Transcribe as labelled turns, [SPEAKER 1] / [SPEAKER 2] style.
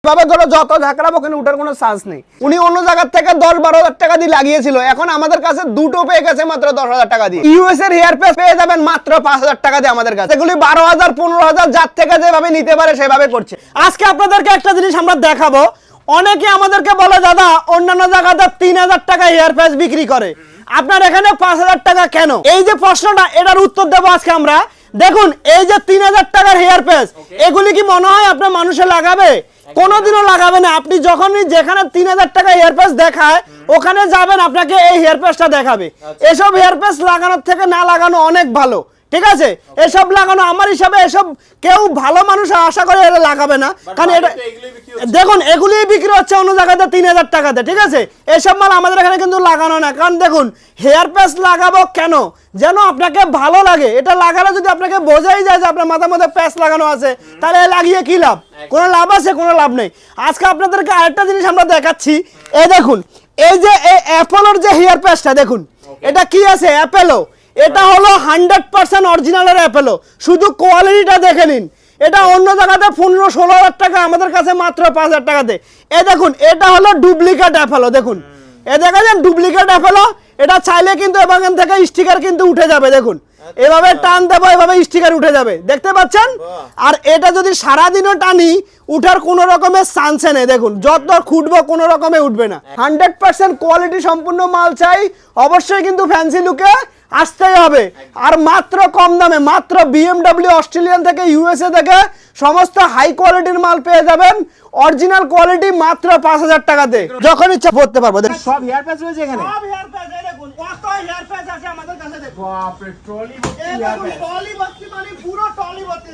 [SPEAKER 1] ভাবে ধরো যত ঝাঁকড়াবো ওখানে উঠার কোনো চান্স নেই। উনি অন্য জায়গা থেকে 10-12 হাজার টাকা দিয়ে লাগিয়েছিল, এখন আমাদের কাছে দুটো পেয়ে গেছে মাত্র 10,000 টাকা দিয়ে। ইউএস এর হেয়ার প্যাচ পেয়ে যাবেন মাত্র 5,000 টাকা দিয়ে আমাদের কাছে। এগুলি 12,000 15,000 যার থেকে যেভাবে নিতে পারে সেভাবে করছে। আজকে আপনাদেরকে একটা জিনিস আমরা দেখাবো। অনেকে আমাদেরকে বলে দাদা অন্যান্য জায়গাতে 3,000 টাকা হেয়ার প্যাচ বিক্রি করে, আপনার এখানে 5,000 টাকা কেন? এই যে প্রশ্নটা, এটার উত্তর দেবো আজকে আমরা। দেখুন এই যে 3,000 টাকার হেয়ার প্যাচ, এগুলি কি মনে হয় আপনার মানুষে লাগাবে? কোনোদিনও লাগাবে না। আপনি যখনই যেখানে 3,000 টাকা হেয়ার প্যাচ দেখায় ওখানে যাবেন, আপনাকে এই হেয়ার প্যাচটা দেখাবে। এসব হেয়ার প্যাচ লাগানোর থেকে না লাগানো অনেক ভালো, ঠিক আছে? এসব লাগানো আমার হিসাবে এসব কেউ ভালো মানুষ আশা করে এটা লাগাবে না, কারণ এটা দেখুন এগুলি বিক্রি হচ্ছে অন্য জায়গাতে 3,000 টাকাতে, ঠিক আছে? এসব মাল আমাদের এখানে কিন্তু লাগানো না। কারণ দেখুন হেয়ার প্যাচ লাগাবো কেন? যেন আপনাকে ভালো লাগে। এটা লাগালে যদি আপনাকে বোঝাই যায় যে আপনার মাথার মধ্যে প্যাচ লাগানো আছে, তাহলে লাগিয়ে কি লাভ? কোনো লাভ আছে? কোনো লাভ নেই। আজকে আপনাদেরকে আরেকটা জিনিস আমরা দেখাচ্ছি। এই দেখুন এই যে এই অ্যাপোলোর যে হেয়ার প্যাচটা দেখুন, এটা কি আছে? অ্যাপোলো। এটা হলো 100% অরিজিনালের অ্যাপোলো। শুধু কোয়ালিটিটা দেখে নিন। এটা অন্য জায়গাতে 15-16 হাজার টাকা, আমাদের কাছে মাত্র 5,000 টাকাতে। এই দেখুন এটা হলো ডুপ্লিকেট অ্যাপোলো। দেখুন এ দেখা যান ডুপ্লিকেট অ্যাপোলো। এটা চাইলে কিন্তু এখান থেকে স্টিকার কিন্তু উঠে যাবে। দেখুন এভাবে টান দেবো, এভাবে স্টিকার উঠে যাবে, দেখতে পাচ্ছেন? আর এটা যদি সারাদিনও টানি উঠার কোনো রকমের চান্স নেই। দেখুন যত খুঁটবো কোনো রকমে উঠবে না। 100% কোয়ালিটি সম্পূর্ণ মাল চাই, অবশ্যই কিন্তু ফ্যান্সি লুকে আসতেই হবে। আর মাত্র কম দামে, মাত্র BMW অস্ট্রেলিয়ান থেকে ইউএসএ থেকে সমস্ত হাই কোয়ালিটির মাল পেয়ে যাবেন, অরিজিনাল কোয়ালিটি মাত্র 5,000 টাকাতে। যখন ইচ্ছা পড়তে পারবো।
[SPEAKER 2] সব হেয়ার প্যাচ রয়েছে এখানে।
[SPEAKER 1] সব হেয়ার প্যাচ দেখুন, কত হেয়ার প্যাচ আছে আমাদের কাছে। দেখুন
[SPEAKER 2] বাপ রে, ট্রলি ভর্তি
[SPEAKER 1] এই
[SPEAKER 2] হেয়ার
[SPEAKER 1] দেখুন
[SPEAKER 2] প্যাচ।
[SPEAKER 1] টলি ভর্তি, মানে পুরো টলি ভর্তি।